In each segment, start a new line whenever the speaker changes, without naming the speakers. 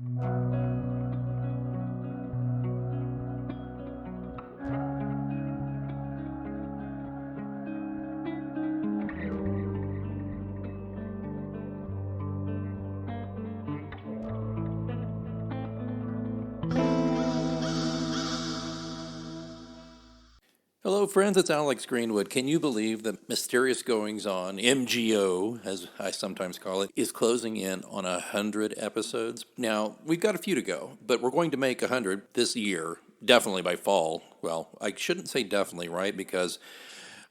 Hello, friends. It's Alex Greenwood. Can you believe that Mysterious Goings On, MGO, as I sometimes call it, is closing in on 100 episodes? Now, we've got a few to go, but we're going to make 100 this year, definitely by fall. Well, I shouldn't say definitely, right? Because,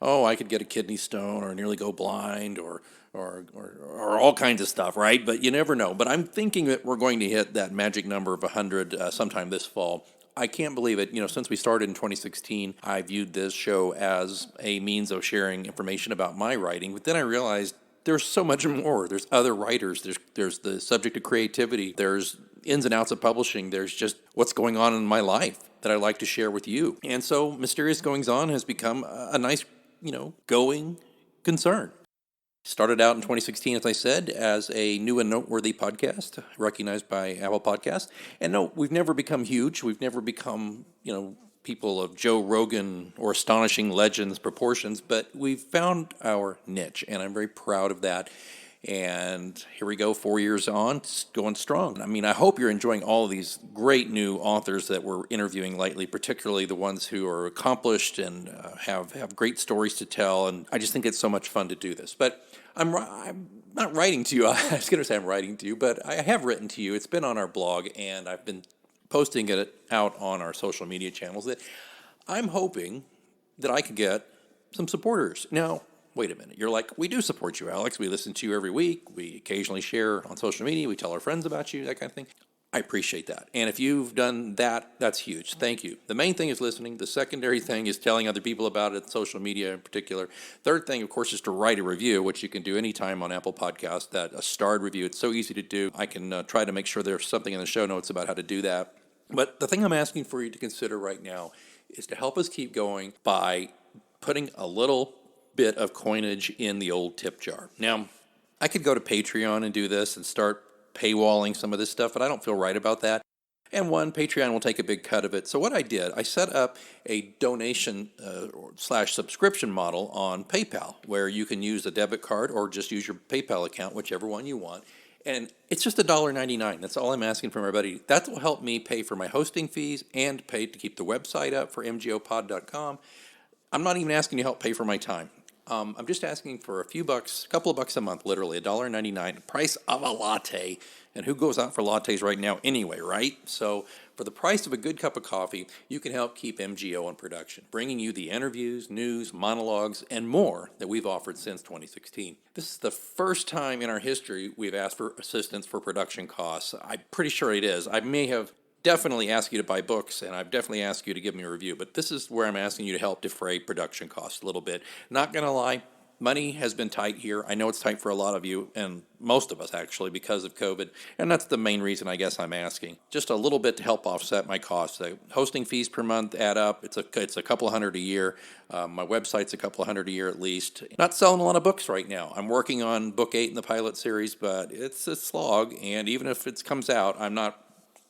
I could get a kidney stone or nearly go blind or all kinds of stuff, right? But you never know. But I'm thinking that we're going to hit that magic number of 100 sometime this fall. I can't believe it. Since we started in 2016, I viewed this show as a means of sharing information about my writing. But then I realized there's so much more. There's other writers. There's the subject of creativity. There's ins and outs of publishing. There's just what's going on in my life that I like to share with you. And so Mysterious Goings On has become a nice, going concern. Started out in 2016, as I said, as a new and noteworthy podcast recognized by Apple Podcasts. And no, we've never become huge. We've never become, people of Joe Rogan or astonishing legends proportions, but we've found our niche, and I'm very proud of that. And here we go, 4 years on, it's going strong. I mean, I hope you're enjoying all of these great new authors that we're interviewing lately, particularly the ones who are accomplished and have great stories to tell. And I just think it's so much fun to do this. But I'm not writing to you. I was going to say I'm writing to you, but I have written to you. It's been on our blog, and I've been posting it out on our social media channels that I'm hoping that I could get some supporters. Now, wait a minute. You're like, we do support you, Alex. We listen to you every week. We occasionally share on social media. We tell our friends about you, that kind of thing. I appreciate that. And if you've done that, that's huge. Thank you. The main thing is listening. The secondary thing is telling other people about it, social media in particular. Third thing, of course, is to write a review, which you can do anytime on Apple Podcasts, that a starred review. It's so easy to do. I can try to make sure there's something in the show notes about how to do that. But the thing I'm asking for you to consider right now is to help us keep going by putting a little bit of coinage in the old tip jar. Now, I could go to Patreon and do this and start paywalling some of this stuff, but I don't feel right about that. And Patreon will take a big cut of it. So what I did, I set up a donation slash subscription model on PayPal, where you can use a debit card or just use your PayPal account, whichever one you want. And it's just $1.99. That's all I'm asking from everybody. That will help me pay for my hosting fees and pay to keep the website up for mgopod.com. I'm not even asking you to help pay for my time. I'm just asking for a couple of bucks a month, literally, $1.99, price of a latte. And who goes out for lattes right now anyway, right? So for the price of a good cup of coffee, you can help keep MGO in production, bringing you the interviews, news, monologues, and more that we've offered since 2016. This is the first time in our history we've asked for assistance for production costs. I'm pretty sure it is. I may have definitely ask you to buy books, and I've definitely asked you to give me a review, but this is where I'm asking you to help defray production costs a little bit. Not going to lie, money has been tight here. I know it's tight for a lot of you, and most of us actually, because of COVID, and that's the main reason I guess I'm asking. Just a little bit to help offset my costs. The hosting fees per month add up. It's a couple hundred a year. My website's a couple hundred a year at least. Not selling a lot of books right now. I'm working on book 8 in the pilot series, but it's a slog, and even if it comes out, I'm not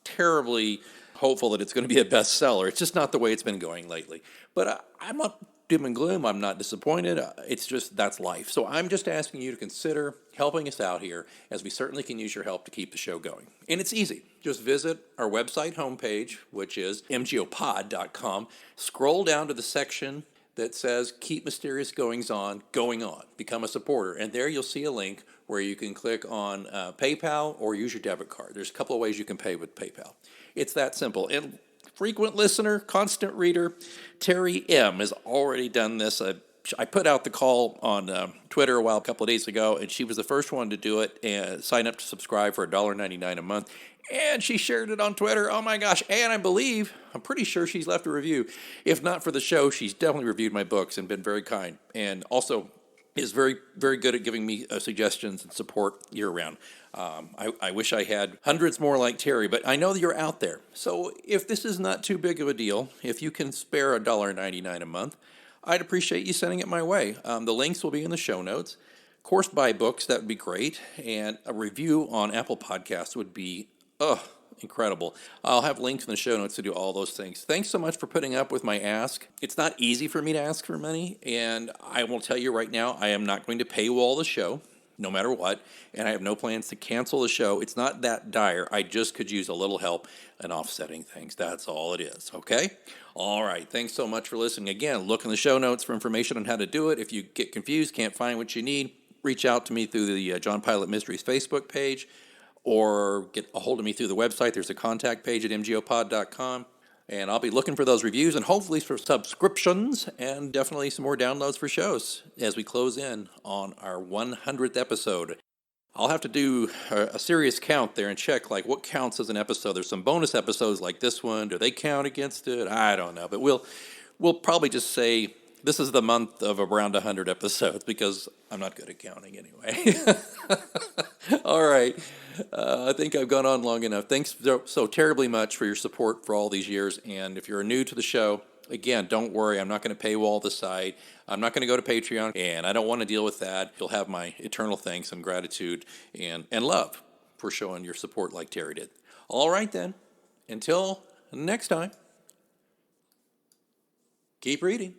terribly hopeful that it's going to be a bestseller. It's just not the way it's been going lately. But I'm not doom and gloom. I'm not disappointed. It's just that's life. So I'm just asking you to consider helping us out here, as we certainly can use your help to keep the show going. And it's easy. Just visit our website homepage, which is mgopod.com. Scroll down to the section that says Keep Mysterious Goings On going on. Become a supporter. And there you'll see a link where you can click on PayPal or use your debit card. There's a couple of ways you can pay with PayPal. It's that simple. And frequent listener, constant reader, Terry M. has already done this. I put out the call on Twitter a couple of days ago, and she was the first one to do it and sign up to subscribe for $1.99 a month. And she shared it on Twitter. Oh my gosh. And I'm pretty sure she's left a review. If not for the show, she's definitely reviewed my books and been very kind. And also is very, very good at giving me suggestions and support year-round. I wish I had hundreds more like Terry, but I know that you're out there. So if this is not too big of a deal, if you can spare $1.99 a month, I'd appreciate you sending it my way. The links will be in the show notes. Of course, buy books, that would be great. And a review on Apple Podcasts would be incredible. I'll have links in the show notes to do all those things. Thanks so much for putting up with my ask. It's not easy for me to ask for money, and I will tell you right now, I am not going to paywall the show, no matter what, and I have no plans to cancel the show. It's not that dire. I just could use a little help in offsetting things. That's all it is, okay? All right, thanks so much for listening. Again, look in the show notes for information on how to do it. If you get confused, can't find what you need, reach out to me through the John Pilot Mysteries Facebook page, or get a hold of me through the website. There's a contact page at mgopod.com. And I'll be looking for those reviews and hopefully for subscriptions and definitely some more downloads for shows as we close in on our 100th episode. I'll have to do a serious count there and check like what counts as an episode. There's some bonus episodes like this one. Do they count against it? I don't know. But we'll probably just say this is the month of around 100 episodes because I'm not good at counting anyway. All right. I think I've gone on long enough. Thanks so terribly much for your support for all these years. And if you're new to the show, again, don't worry. I'm not going to paywall the site. I'm not going to go to Patreon, and I don't want to deal with that. You'll have my eternal thanks and gratitude and love for showing your support like Terry did. All right, then. Until next time, keep reading.